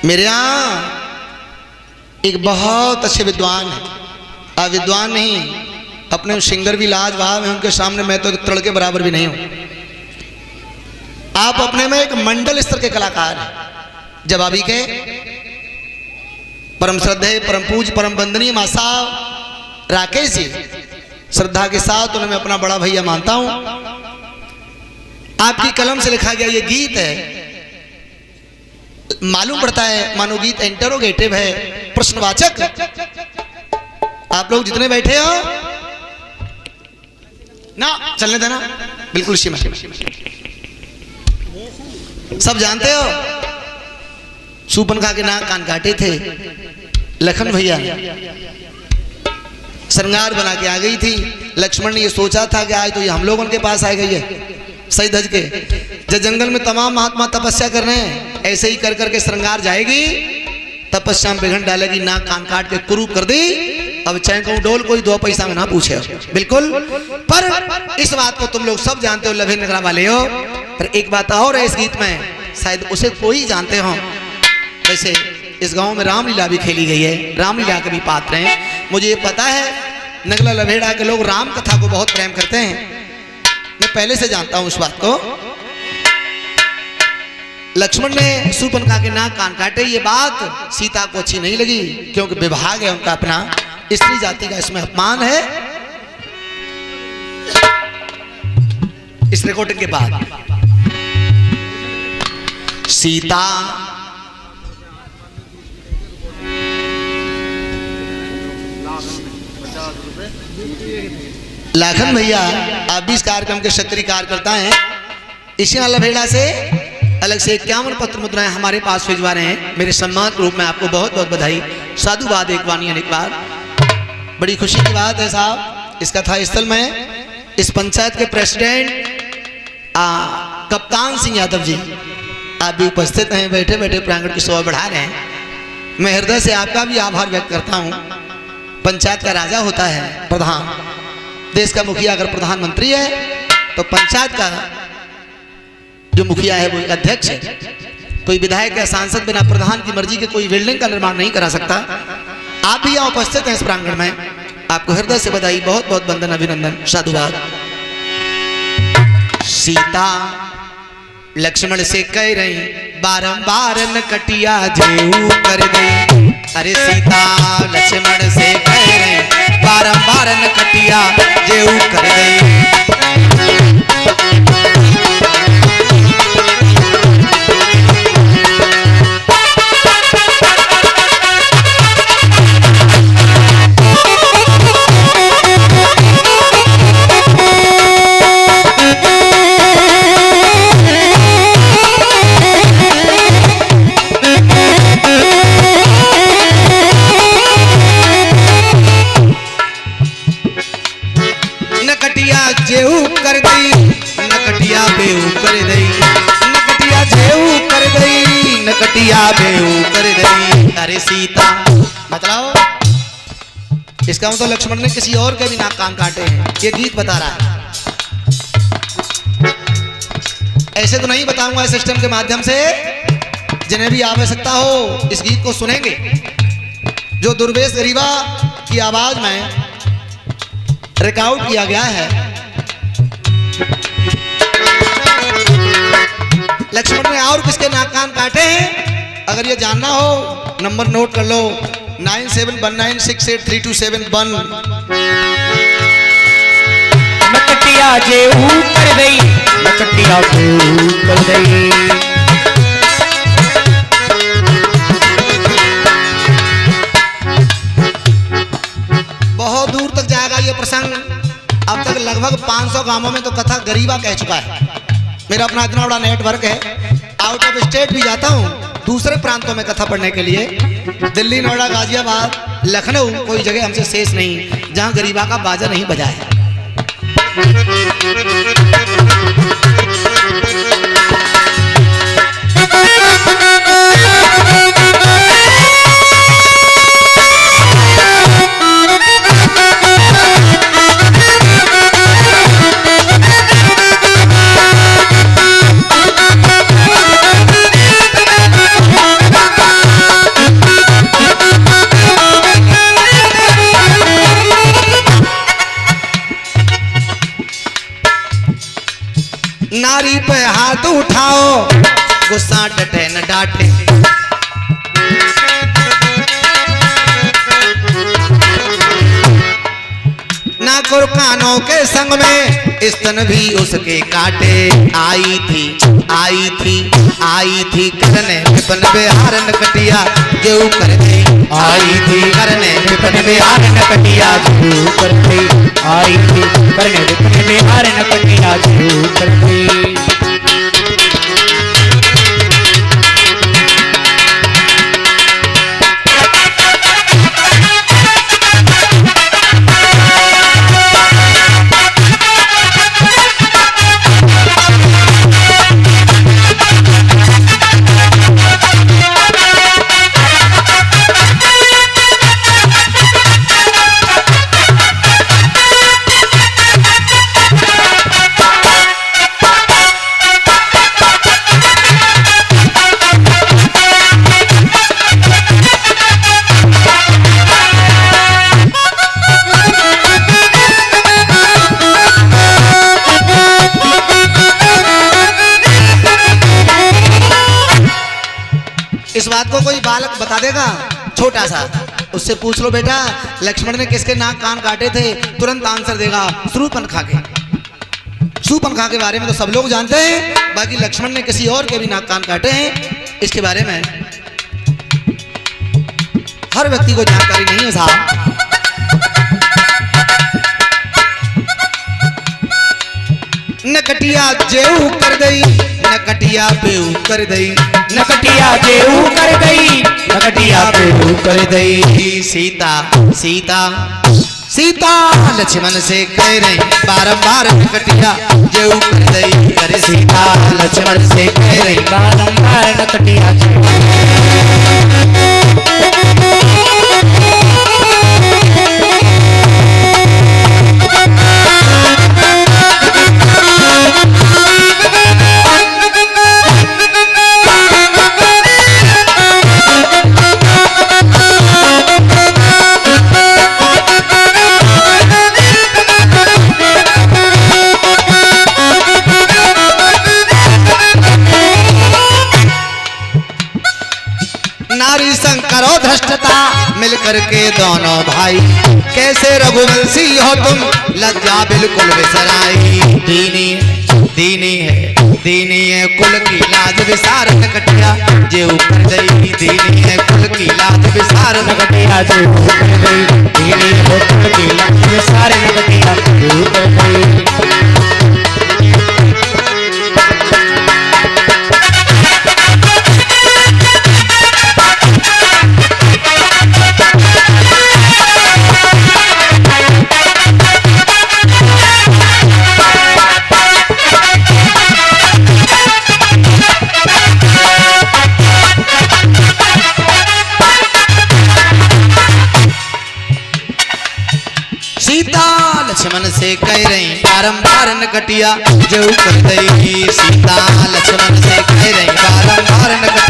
मेरे यहाँ एक बहुत अच्छे विद्वान है, आप विद्वान नहीं, अपने सिंगर भी लाजवाब हैं, उनके सामने मैं तो तड़ के बराबर भी नहीं हूं। आप अपने में एक मंडल स्तर के कलाकार हैं। जब अभी के परम श्रद्धेय, परम पूज, परम वंदनीय मां साहब राकेश जी, श्रद्धा के साथ उन्हें मैं अपना बड़ा भैया मानता हूं। आपकी कलम से लिखा गया ये गीत है, मालूम पड़ता है मानो गीत इंटरोगेटिव है, प्रश्नवाचक। आप लोग जितने बैठे हो ना, चलने देना, बिल्कुल इसी में सब जानते हो। सूपन खा के नाक कान काटे थे, लखन भैया श्रृंगार बना के आ गई थी। लक्ष्मण ने ये सोचा था कि आज तो ये हम लोगों के पास आ गई है सही धज के। जब जंगल में तमाम महात्मा तपस्या कर रहे हैं, ऐसे ही कर करके श्रृंगार जाएगी, तपस्या में बिघन डालेगी, नाक कान काट के कुरूप कर दी। अब चाहे कहूं डोल कोई 2 पैसा में ना पूछे, बिल्कुल। पर इस बात को तुम लोग सब जानते हो, लभे नगरा वाले हो। पर एक बात और है इस गीत में, शायद उसे कोई जानते हो। वैसे इस गांव में रामलीला भी खेली गई है, रामलीला के भी पात्र हैं। मुझे ये पता है नगला लभेड़ा के लोग राम कथा को बहुत प्रेम करते हैं, मैं पहले से जानता हूं उस बात को। लक्ष्मण ने शूर्पणखा के नाक कान काटे, ये बात सीता को अच्छी नहीं लगी, क्योंकि विभाग है उनका अपना, स्त्री जाति का इसमें अपमान है। इस रिकॉर्डिंग के बाद सीता लाखन भैया, आप भी इस कार्यक्रम के सक्रिय कार्यकर्ता हैं। इसी लभेड़ा से अलग से 51 पत्र मुद्राएं हमारे पास भिजवा रहे हैं। मेरे सम्मान रूप में आपको बहुत बहुत बधाई, साधुवाद, एक वाणी अनेक बार। बड़ी खुशी की बात है साहब, इस कथा स्थल में इस पंचायत के प्रेसिडेंट कप्तान सिंह यादव जी आप भी उपस्थित हैं, बैठे बैठे प्रांगण की शोभा बढ़ा रहे हैं। मैं हृदय से आपका भी आभार व्यक्त करता हूँ। पंचायत का राजा होता है प्रधान, देश का मुखिया अगर प्रधानमंत्री है तो पंचायत का जो मुखिया है वो अध्यक्ष है। कोई विधायक या सांसद बिना प्रधान की मर्जी के कोई बिल्डिंग का निर्माण नहीं करा सकता। आप भी यहाँ उपस्थित हैं इस प्रांगण में, आपको हृदय से बधाई, बहुत बहुत वंदन, अभिनंदन, साधुवाद। सीता लक्ष्मण से कह रही, बारंबार न कटिया जेऊ कर दई। अरे सीता लक्ष्मण से कह रही, बारंबार न कटिया जेऊ कर दई। जेऊ कर दई नकटिया बेऊ कर दई, नकटिया जेऊ कर दई, नकटिया बेऊ कर दई। अरे सीता, मतलब इसका मतलब लक्ष्मण ने किसी और के भी नाक कान काटे हैं, ये गीत बता रहा है। ऐसे तो नहीं बताऊंगा सिस्टम के माध्यम से, जिन्हें भी आवश्यकता हो इस गीत को सुनेंगे, जो दुर्वेश गरीबा की आवाज में रिकॉर्ड किया गया है। लक्ष्मण ने और किसके नाक कान काटे हैं, अगर ये जानना हो नंबर नोट कर लो, 9719683271। नकटिया जेऊ कर दई, नकटिया जेऊ कर दई। बहुत दूर तक जाएगा ये प्रसंग। अब तक लगभग 500 गांवों में तो कथा गरीबा कह चुका है। मेरा अपना इतना बड़ा नेटवर्क है, आउट ऑफ स्टेट भी जाता हूँ दूसरे प्रांतों में कथा पढ़ने के लिए। दिल्ली, नोएडा, गाजियाबाद, लखनऊ, कोई जगह हमसे शेष नहीं जहाँ गरीबा का बाजा नहीं बजा है। हाथ उठाओ, गुस्सा डटे न डांटे। नाक और कानों के संग में स्तन भी उसके काटे। आई थी करने विपन बिहार नकटिया जो कर दे। आई थी करने विपन बिहार नकटिया जो कर गई। आई थी करने विपन बिहार नकटिया जो कर गई। इस बात को कोई बालक बता देगा छोटा सा, उससे पूछ लो बेटा लक्ष्मण ने किसके नाक कान काटे थे, तुरंत आंसर देगा शूर्पणखा के। शूर्पणखा के बारे में तो सब लोग जानते हैं, बाकी लक्ष्मण ने किसी और के भी नाक कान काटे हैं इसके बारे में हर व्यक्ति को जानकारी नहीं है साहब। नकटिया जेऊ कर दई, नकटिया बेऊ कर दई। नकटिया जेऊ कर गई, नकटिया बेऊ कर गई। सीता लक्ष्मण से कह रही बारंबार नकटिया जेऊ कर दई। अरे सीता लक्ष्मण से कह रही बारंबार नकटिया नारी संग करो धृष्टता मिलकर के दोनों भाई। कैसे रघुवंशी हो तुम लज्जा बिल्कुल विसराई। दीनी है कुल की लाज विसार नकटिया जेऊ कर दई। दीनी है कुल की लाज विसार नकटिया जेऊ कर गई। दीनी है कुल की लाज विसार नकटिया जेऊ कर गई। सीता लक्ष्मण से कह रही बारंबार नकटिया जेऊ कर दई। सीता लक्ष्मण से कह रही बारंबार नकटिया